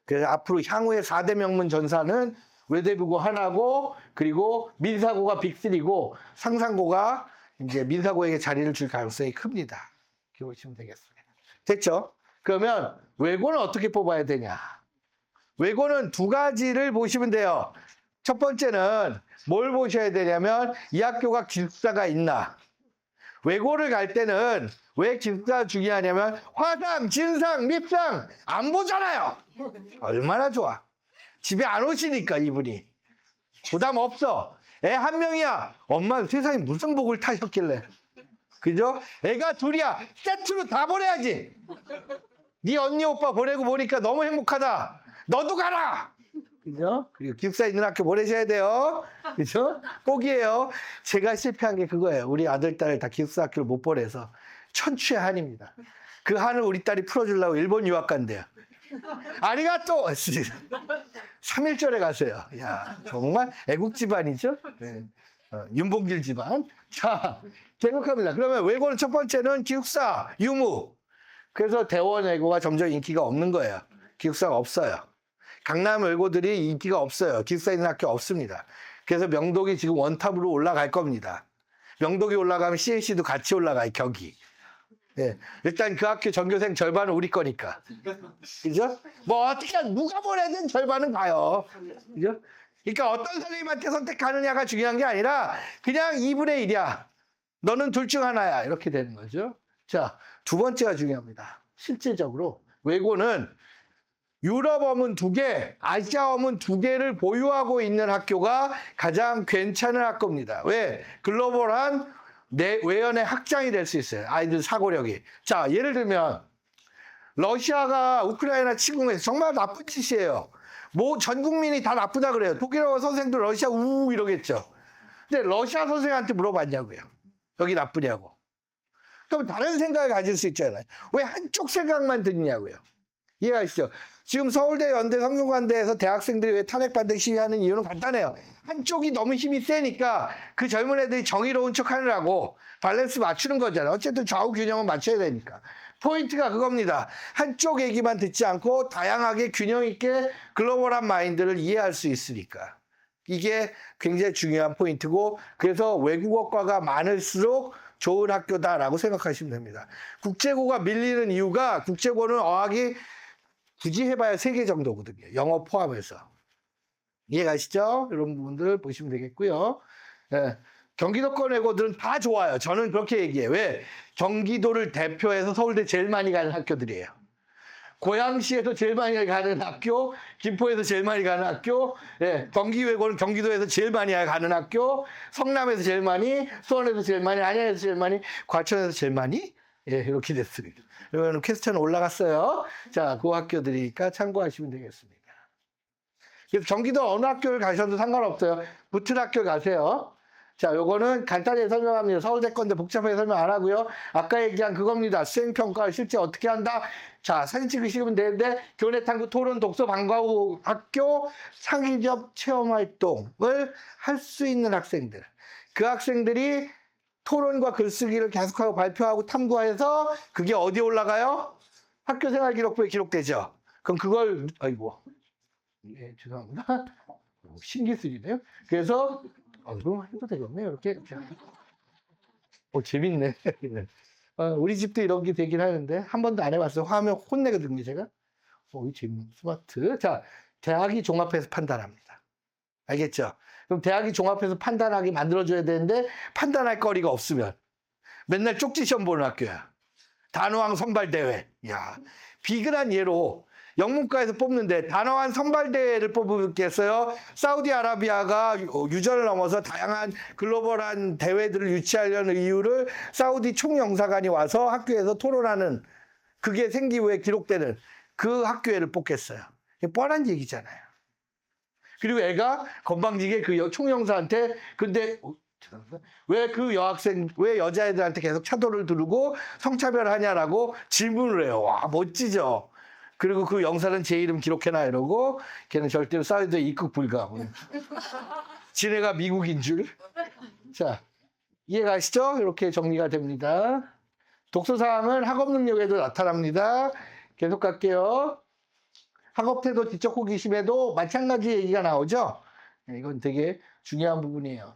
그래서 앞으로 향후에 4대 명문 전사는 외대부고 하나고, 그리고 민사고가 빅3고, 상상고가 이제 민사고에게 자리를 줄 가능성이 큽니다. 이렇게 보시면 되겠습니다. 됐죠? 그러면 외고는 어떻게 뽑아야 되냐? 외고는 두 가지를 보시면 돼요. 첫 번째는 뭘 보셔야 되냐면 이 학교가 기숙사가 있나. 외고를 갈 때는 왜 기숙사가 중요하냐면 화상, 진상, 밉상 안 보잖아요. 얼마나 좋아. 집에 안 오시니까 이분이. 부담 없어. 애 한 명이야. 엄마 세상에 무슨 복을 타셨길래. 그죠? 애가 둘이야. 세트로 다 보내야지. 네 언니 오빠 보내고 보니까 너무 행복하다. 너도 가라. 그죠? 그리고 기숙사 있는 학교 보내셔야 돼요. 그죠? 꼭이에요. 제가 실패한 게 그거예요. 우리 아들, 딸을 다 기숙사 학교를 못 보내서 천추의 한입니다. 그 한을 우리 딸이 풀어주려고 일본 유학 간대요. 아리가또! 3일절에 가세요. 야, 정말 애국 집안이죠? 네. 윤봉길 집안. 자, 계속합니다. 그러면 외고는 첫 번째는 기숙사, 유무. 그래서 대원 외고가 점점 인기가 없는 거예요. 기숙사가 없어요. 강남 외고들이 인기가 없어요. 기숙사 있는 학교 없습니다. 그래서 명독이 지금 원탑으로 올라갈 겁니다. 명독이 올라가면 CNC도 같이 올라가요, 격이. 네. 일단 그 학교 전교생 절반은 우리 거니까. 그죠? 뭐 어떻게 누가 보내든 절반은 가요. 그죠? 그러니까 어떤 선생님한테 선택하느냐가 중요한 게 아니라 그냥 2분의 1이야. 너는 둘 중 하나야. 이렇게 되는 거죠. 자, 두 번째가 중요합니다. 실질적으로 외고는 유럽 어문 2개, 아시아 어문 2개를 보유하고 있는 학교가 가장 괜찮은 학교입니다. 왜? 글로벌한 외연의 확장이 될 수 있어요. 아이들 사고력이. 자, 예를 들면 러시아가 우크라이나 침공해서 정말 나쁜 짓이에요. 뭐 전 국민이 다 나쁘다 그래요. 독일어 선생도 러시아 우 이러겠죠. 근데 러시아 선생한테 물어봤냐고요. 여기 나쁘냐고. 그럼 다른 생각을 가질 수 있잖아요. 왜 한쪽 생각만 듣냐고요. 이해가시죠? 지금 서울대, 연대, 성균관대에서 대학생들이 왜 탄핵반대 시위하는 이유는 간단해요. 한쪽이 너무 힘이 세니까 그 젊은 애들이 정의로운 척 하느라고 밸런스 맞추는 거잖아요. 어쨌든 좌우 균형은 맞춰야 되니까. 포인트가 그겁니다. 한쪽 얘기만 듣지 않고 다양하게 균형 있게 글로벌한 마인드를 이해할 수 있으니까. 이게 굉장히 중요한 포인트고, 그래서 외국어과가 많을수록 좋은 학교다라고 생각하시면 됩니다. 국제고가 밀리는 이유가 국제고는 어학이 굳이 해봐야 3개 정도거든요. 영어 포함해서. 이해가시죠? 이런 부분들 보시면 되겠고요. 예, 경기도권 외고들은 다 좋아요. 저는 그렇게 얘기해요. 왜? 경기도를 대표해서 서울대 제일 많이 가는 학교들이에요. 고양시에서 제일 많이 가는 학교, 김포에서 제일 많이 가는 학교, 예, 경기 외고는 경기도에서 제일 많이 가는 학교, 성남에서 제일 많이, 수원에서 제일 많이, 안양에서 제일 많이, 과천에서 제일 많이, 예, 이렇게 됐습니다. 그러면 퀘스천 올라갔어요. 자, 그 학교들이니까 참고하시면 되겠습니다. 그래서 경기도 어느 학교를 가셔도 상관없어요. 붙은 학교 가세요. 자, 요거는 간단히 설명합니다. 서울대 건데 복잡하게 설명 안 하고요. 아까 얘기한 그겁니다. 수행평가 실제 어떻게 한다? 자, 사진 찍으시면 되는데 교내 탐구 토론 독서 방과 후 학교 창의적 체험 활동을 할 수 있는 학생들. 그 학생들이 토론과 글쓰기를 계속하고 발표하고 탐구해서 그게 어디에 올라가요? 학교생활 기록부에 기록되죠. 그럼 그걸 아이고, 예, 죄송합니다. 신기술이네요. 그래서 그럼 해도 되겠네요. 이렇게. 재밌네. 우리 집도 이런 게 되긴 하는데 한 번도 안 해봤어요. 하면 혼내거든요, 제가. 이 질문 스마트. 자, 대학이 종합해서 판단합니다. 알겠죠? 그럼 대학이 종합해서 판단하게 만들어줘야 되는데 판단할 거리가 없으면 맨날 쪽지 시험 보는 학교야. 단어왕 선발대회. 야, 비근한 예로 영문과에서 뽑는데 단어왕 선발대회를 뽑겠어요? 사우디아라비아가 유전을 넘어서 다양한 글로벌한 대회들을 유치하려는 이유를 사우디 총영사관이 와서 학교에서 토론하는 그게 생기부에 기록되는 그 학교를 뽑겠어요. 뻔한 얘기잖아요. 그리고 애가 건방지게 그 총영사한테 근데 왜 그 여학생, 왜 여자애들한테 계속 차도를 두르고 성차별하냐라고 질문을 해요. 와, 멋지죠? 그리고 그 영사는 제 이름 기록해놔 이러고 걔는 절대로 사우디에 입국 불가. 지네가 미국인 줄. 자, 이해가시죠? 이렇게 정리가 됩니다. 독서사항은 학업 능력에도 나타납니다. 계속 갈게요. 학업 태도, 지적 호기심에도 마찬가지 얘기가 나오죠? 이건 되게 중요한 부분이에요.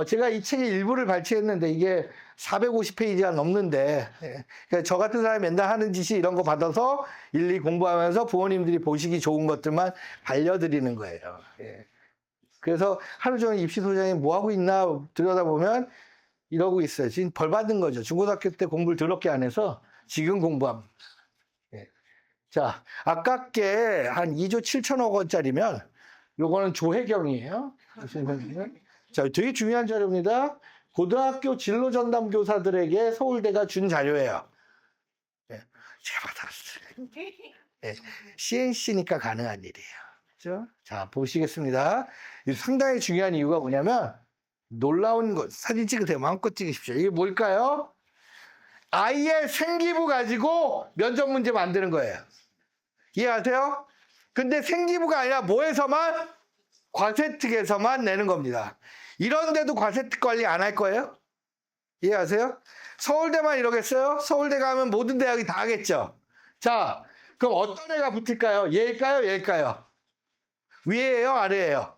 제가 이 책의 일부를 발췌했는데 이게 450페이지가 넘는데, 그러니까 저 같은 사람이 맨날 하는 짓이 이런 거 받아서 일일이 공부하면서 부모님들이 보시기 좋은 것들만 알려드리는 거예요. 그래서 하루 종일 입시소장이 뭐 하고 있나 들여다보면 이러고 있어요. 지금 벌 받는 거죠. 중고등학교 때 공부를 더럽게 안 해서 지금 공부합니다. 자, 아깝게 한 2조 7천억 원짜리면 요거는 조혜경이에요. 자, 되게 중요한 자료입니다. 고등학교 진로 전담 교사들에게 서울대가 준 자료예요. 제가 받았어요. CNC니까 가능한 일이에요. 그렇죠? 자, 보시겠습니다. 상당히 중요한 이유가 뭐냐면 놀라운 것, 사진 찍으세요. 마음껏 찍으십시오. 이게 뭘까요? 아이의 생기부 가지고 면접 문제 만드는 거예요. 이해하세요? 근데 생기부가 아니라 뭐에서만? 과세특에서만 내는 겁니다. 이런데도 과세특 관리 안 할 거예요? 이해하세요? 서울대만 이러겠어요? 서울대 가면 모든 대학이 다 하겠죠? 자, 그럼 어떤 애가 붙을까요? 얘일까요? 얘일까요? 위에예요? 아래예요?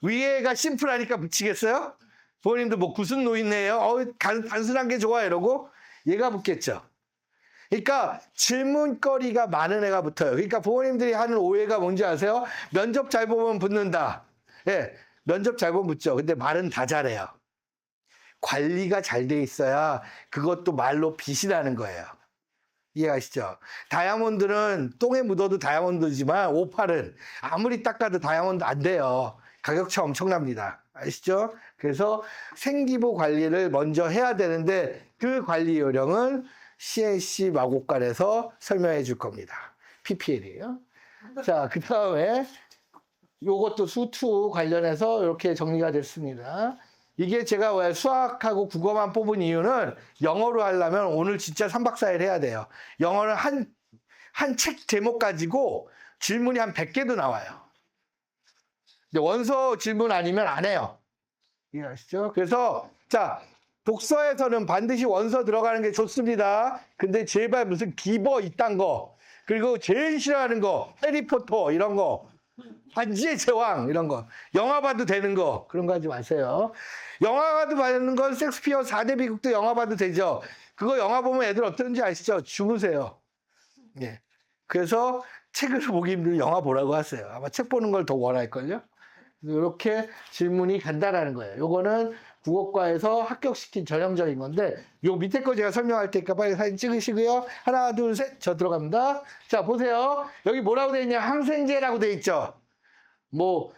위에가 심플하니까 붙이겠어요? 부모님도 뭐 무슨 노인네요? 단순한 게 좋아 이러고 얘가 붙겠죠. 그러니까 질문거리가 많은 애가 붙어요. 그러니까 부모님들이 하는 오해가 뭔지 아세요? 면접 잘 보면 붙는다. 면접 잘 보면 붙죠. 근데 말은 다 잘해요. 관리가 잘 돼 있어야 그것도 말로 빛이 나는 거예요. 이해하시죠? 다이아몬드는 똥에 묻어도 다이아몬드지만 오팔은 아무리 닦아도 다이아몬드 안 돼요. 가격차 엄청납니다. 아시죠? 그래서 생기부 관리를 먼저 해야 되는데 그 관리 요령은 CNC 마곡간에서 설명해 줄 겁니다. PPL이에요. 자, 그 다음에 요것도 수투 관련해서 이렇게 정리가 됐습니다. 이게 제가 왜 수학하고 국어만 뽑은 이유는 영어로 하려면 오늘 진짜 3박 4일 해야 돼요. 영어는 한 책 제목 가지고 질문이 한 100개도 나와요. 근데 원서 질문 아니면 안 해요. 이해하시죠? 그래서, 자, 독서에서는 반드시 원서 들어가는 게 좋습니다. 근데 제발 무슨 기버 이딴 거, 그리고 제일 싫어하는 거, 해리포터 이런 거, 반지의 제왕 이런 거, 영화 봐도 되는 거, 그런 거 하지 마세요. 영화 봐도 되는 건 섹스피어 4대 비극도 영화 봐도 되죠. 그거 영화 보면 애들 어떤지 아시죠? 주무세요. 예. 그래서 책을 보기 힘들면 영화 보라고 하세요. 아마 책 보는 걸 더 원할걸요? 이렇게 질문이 간다라는 거예요. 요거는 국어과에서 합격시킨 전형적인 건데 요 밑에 거 제가 설명할 테니까 빨리 사진 찍으시고요. 하나, 둘, 셋. 저 들어갑니다. 자, 보세요. 여기 뭐라고 돼 있냐? 항생제라고 돼 있죠. 뭐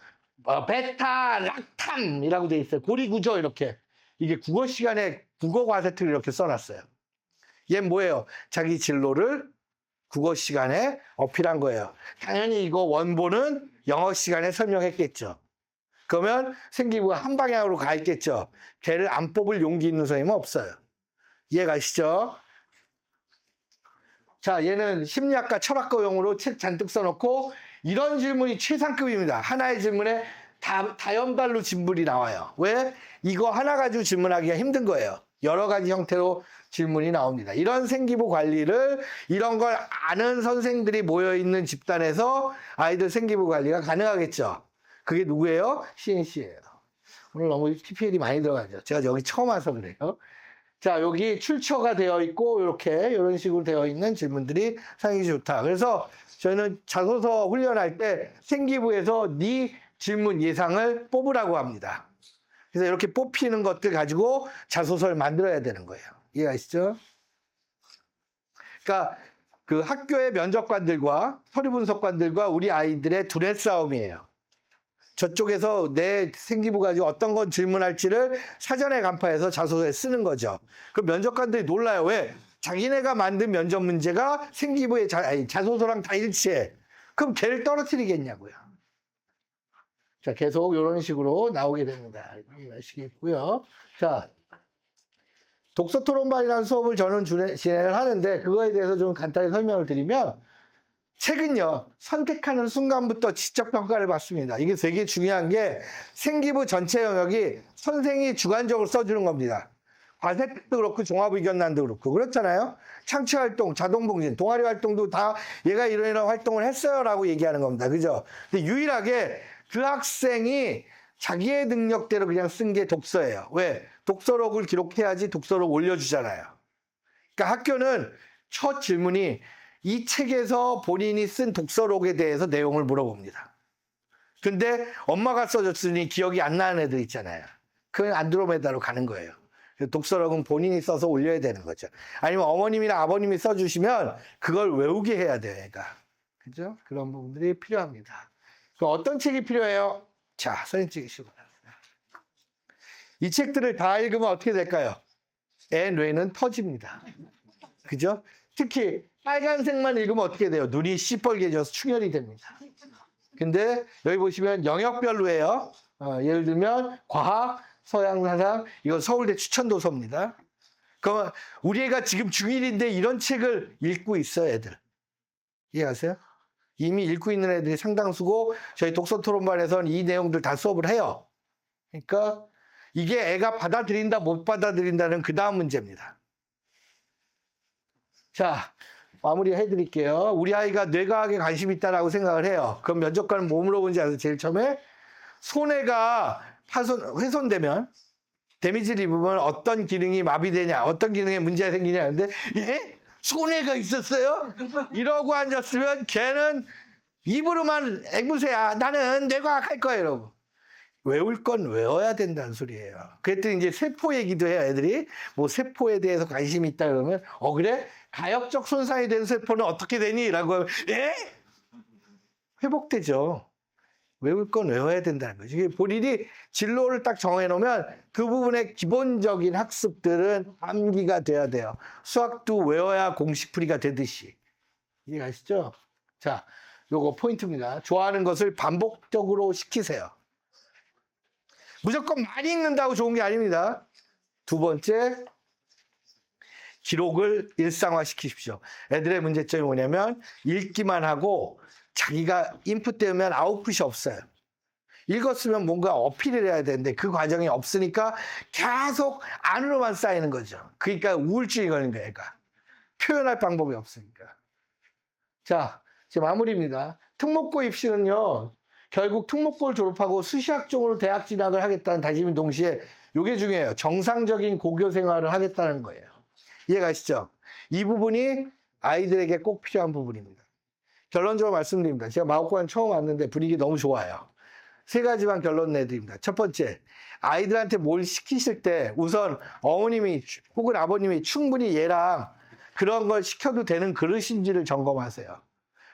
베타 락탄이라고 돼 있어요. 고리구조 이렇게. 이게 국어 시간에 국어 과세특을 이렇게 써놨어요. 얘는 뭐예요? 자기 진로를 국어 시간에 어필한 거예요. 당연히 이거 원본은 영어 시간에 설명했겠죠. 그러면 생기부가 한 방향으로 가 있겠죠. 걔를 안 뽑을 용기 있는 선생님은 없어요. 이해가시죠? 자, 얘는 심리학과 철학과용으로 책 잔뜩 써놓고 이런 질문이 최상급입니다. 하나의 질문에 다연발로 질문이 나와요. 왜? 이거 하나 가지고 질문하기가 힘든 거예요. 여러 가지 형태로 질문이 나옵니다. 이런 생기부 관리를 이런 걸 아는 선생들이 모여있는 집단에서 아이들 생기부 관리가 가능하겠죠. 그게 누구예요? CNC예요. 오늘 너무 PPL이 많이 들어가죠. 제가 여기 처음 와서 그래요. 자, 여기 출처가 되어 있고 이렇게 이런 식으로 되어 있는 질문들이 상당히 좋다. 그래서 저희는 자소서 훈련할 때 생기부에서 네 질문 예상을 뽑으라고 합니다. 그래서 이렇게 뽑히는 것들 가지고 자소서를 만들어야 되는 거예요. 이해가시죠? 그러니까 그 학교의 면접관들과 서류 분석관들과 우리 아이들의 두뇌 싸움이에요. 저쪽에서 내 생기부 가지고 어떤 건 질문할지를 사전에 간파해서 자소서에 쓰는 거죠. 그 면접관들이 놀라요. 왜? 자기네가 만든 면접 문제가 생기부의 자소서랑 다 일치해. 그럼 걔를 떨어뜨리겠냐고요. 자, 계속 이런 식으로 나오게 됩니다. 아시겠고요. 자, 독서 토론반이라는 수업을 저는 진행을 하는데 그거에 대해서 좀 간단히 설명을 드리면 책은요, 선택하는 순간부터 지적 평가를 받습니다. 이게 되게 중요한 게 생기부 전체 영역이 선생이 주관적으로 써주는 겁니다. 과세특도 그렇고 종합의견란도 그렇고 그렇잖아요. 창취활동, 자동봉진, 동아리 활동도 다 얘가 이런 활동을 했어요라고 얘기하는 겁니다. 그죠? 근데 유일하게 그 학생이 자기의 능력대로 그냥 쓴 게 독서예요. 왜? 독서록을 기록해야지 독서록 올려주잖아요. 그러니까 학교는 첫 질문이 이 책에서 본인이 쓴 독서록에 대해서 내용을 물어봅니다. 근데 엄마가 써줬으니 기억이 안 나는 애들 있잖아요. 그건 안드로메다로 가는 거예요. 독서록은 본인이 써서 올려야 되는 거죠. 아니면 어머님이나 아버님이 써주시면 그걸 외우게 해야 돼요, 얘가. 그죠? 그런 부분들이 필요합니다. 그럼 어떤 책이 필요해요? 자, 선생님 찍으시고. 이 책들을 다 읽으면 어떻게 될까요? 애 뇌는 터집니다. 그죠? 특히 빨간색만 읽으면 어떻게 돼요? 눈이 시뻘개져서 충혈이 됩니다. 근데 여기 보시면 영역별로예요. 예를 들면 과학, 서양사상, 이건 서울대 추천도서입니다. 그러면 우리 애가 지금 중1인데 이런 책을 읽고 있어요, 애들. 이해하세요? 이미 읽고 있는 애들이 상당수고 저희 독서토론반에서는 이 내용들 다 수업을 해요. 그러니까 이게 애가 받아들인다 못 받아들인다는 그 다음 문제입니다. 자, 마무리 해드릴게요. 우리 아이가 뇌과학에 관심이 있다라고 생각을 해요. 그럼 면접관은 뭐 물어보는지 아세요? 제일 처음에 손해가 훼손되면 데미지를 입으면 어떤 기능이 마비되냐, 어떤 기능에 문제가 생기냐 하는데 예? 손해가 있었어요? 이러고 앉았으면 걔는 입으로만 앵무새야. 나는 뇌과학 할 거야 이러고. 외울 건 외워야 된다는 소리예요. 그랬더니 이제 세포 얘기도 해요, 애들이. 뭐 세포에 대해서 관심이 있다 그러면 그래? 가역적 손상이 된 세포는 어떻게 되니? 라고 하면 예? 회복되죠. 외울 건 외워야 된다는 거죠. 이게 본인이 진로를 딱 정해놓으면 그 부분의 기본적인 학습들은 암기가 돼야 돼요. 수학도 외워야 공식풀이가 되듯이. 이해가시죠? 자, 요거 포인트입니다. 좋아하는 것을 반복적으로 시키세요. 무조건 많이 읽는다고 좋은 게 아닙니다. 두 번째, 기록을 일상화시키십시오. 애들의 문제점이 뭐냐면 읽기만 하고 자기가 인풋되면 아웃풋이 없어요. 읽었으면 뭔가 어필을 해야 되는데 그 과정이 없으니까 계속 안으로만 쌓이는 거죠. 그러니까 우울증이 걸린 거예요, 얘가. 표현할 방법이 없으니까. 자, 이제 마무리입니다. 특목고 입시는요, 결국 특목고를 졸업하고 수시학종으로 대학 진학을 하겠다는 다짐인 동시에 이게 중요해요. 정상적인 고교 생활을 하겠다는 거예요. 이해가시죠? 이 부분이 아이들에게 꼭 필요한 부분입니다. 결론적으로 말씀드립니다. 제가 마곡관 처음 왔는데 분위기 너무 좋아요. 세 가지만 결론 내드립니다. 첫 번째, 아이들한테 뭘 시키실 때 우선 어머님이 혹은 아버님이 충분히 얘랑 그런 걸 시켜도 되는 그릇인지를 점검하세요.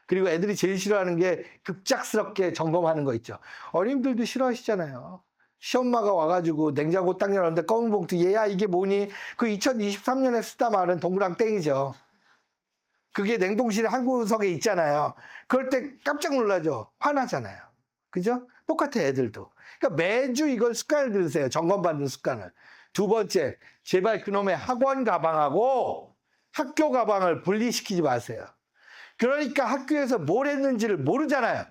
그리고 애들이 제일 싫어하는 게 급작스럽게 점검하는 거 있죠. 어린이들도 싫어하시잖아요. 시엄마가 와가지고 냉장고 딱 열었는데 검은 봉투 얘야 이게 뭐니? 그 2023년에 쓰다 말은 동그랑 땡이죠. 그게 냉동실에 한 구석에 있잖아요. 그럴 때 깜짝 놀라죠. 화나잖아요. 그죠? 똑같아 애들도. 그러니까 매주 이걸 습관을 들으세요. 점검받는 습관을. 두 번째, 제발 그놈의 학원 가방하고 학교 가방을 분리시키지 마세요. 그러니까 학교에서 뭘 했는지를 모르잖아요.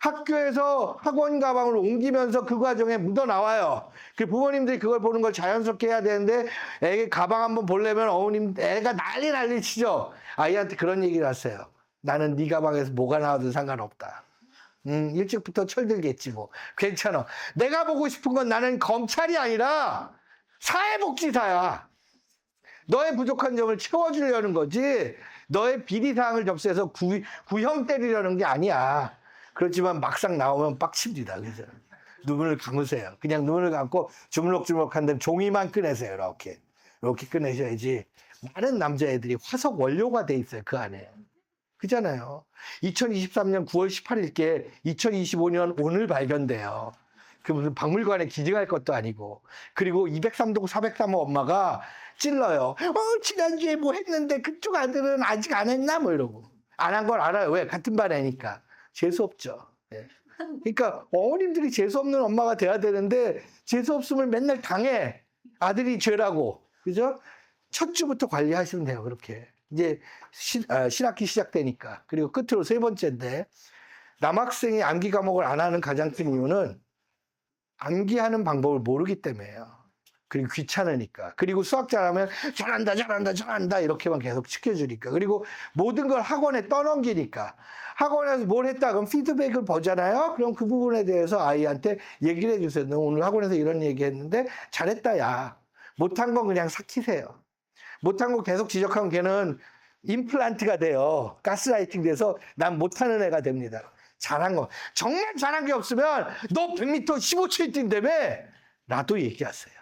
학교에서 학원 가방을 옮기면서 그 과정에 묻어나와요. 그 부모님들이 그걸 보는 걸 자연스럽게 해야 되는데 애기 가방 한번 보려면 어머님 애가 난리 치죠. 아이한테 그런 얘기를 하세요. 나는 네 가방에서 뭐가 나와도 상관없다. 일찍부터 철들겠지 뭐. 괜찮아. 내가 보고 싶은 건 나는 검찰이 아니라 사회복지사야. 너의 부족한 점을 채워주려는 거지 너의 비리사항을 접수해서 구형 때리려는 게 아니야. 그렇지만 막상 나오면 빡칩니다. 그래서 눈을 감으세요. 그냥 눈을 감고 주물럭주물럭한 다음에 종이만 꺼내세요. 이렇게 꺼내셔야지. 많은 남자애들이 화석 원료가 돼 있어요. 그 안에. 그잖아요. 2023년 9월 18일께 2025년 오늘 발견돼요. 그 무슨 박물관에 기증할 것도 아니고. 그리고 203동 403호 엄마가 찔러요. 지난주에 뭐 했는데 그쪽 아들은 아직 안 했나? 뭐 이러고. 안 한 걸 알아요. 왜? 같은 반 애니까. 재수없죠. 네. 그러니까 어머님들이 재수없는 엄마가 돼야 되는데 재수없음을 맨날 당해. 아들이 죄라고. 그죠? 첫 주부터 관리하시면 돼요. 그렇게. 이제 신학기 시작되니까. 그리고 끝으로 세 번째인데 남학생이 암기 과목을 안 하는 가장 큰 이유는 암기하는 방법을 모르기 때문에요. 그리고 귀찮으니까. 그리고 수학 잘하면 잘한다 이렇게만 계속 시켜주니까. 그리고 모든 걸 학원에 떠넘기니까. 학원에서 뭘 했다 그럼 피드백을 보잖아요. 그럼 그 부분에 대해서 아이한테 얘기를 해주세요. 너 오늘 학원에서 이런 얘기 했는데 잘했다 야. 못한 건 그냥 삭히세요. 못한 거 계속 지적하면 걔는 임플란트가 돼요. 가스라이팅 돼서 난 못하는 애가 됩니다. 잘한 거. 정말 잘한 게 없으면 너 100m 15초 뛴다며 나도 얘기하세요.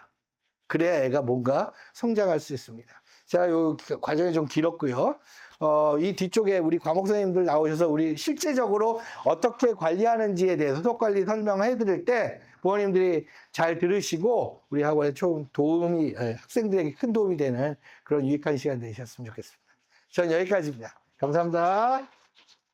그래야 애가 뭔가 성장할 수 있습니다. 자, 요 과정이 좀 길었고요. 이 뒤쪽에 우리 과목 선생님들 나오셔서 우리 실제적으로 어떻게 관리하는지에 대해서 수업 관리 설명해 드릴 때 부모님들이 잘 들으시고 우리 학원에 좀 학생들에게 큰 도움이 되는 그런 유익한 시간 되셨으면 좋겠습니다. 전 여기까지입니다. 감사합니다.